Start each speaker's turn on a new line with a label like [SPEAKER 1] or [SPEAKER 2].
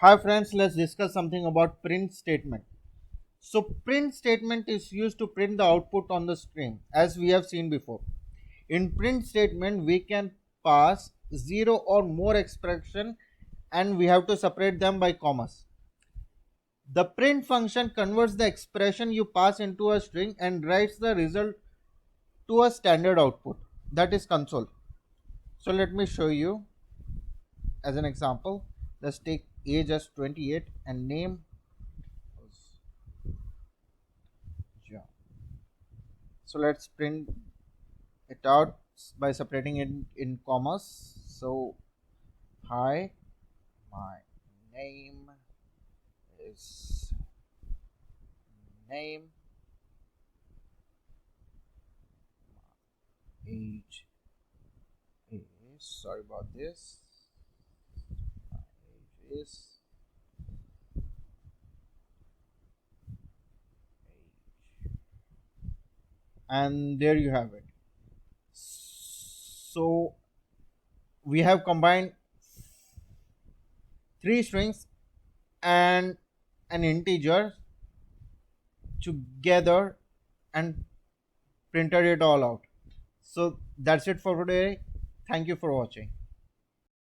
[SPEAKER 1] Hi friends, let's discuss something about print statement. So print statement is used to print the output on the screen as we have seen before. In print statement we can pass zero or more expression and we have to separate them by commas. The print function converts the expression you pass into a string and writes the result to a standard output, that is console. So let me show you as an example. Let's take age as 28 and name John. So let's print it out by separating it in commas. So hi, my name is name, age is, sorry about this, my age is age, and there you have it. So we have combined three strings and an integer together and printed it all out. So that's it for today. Thank you for watching.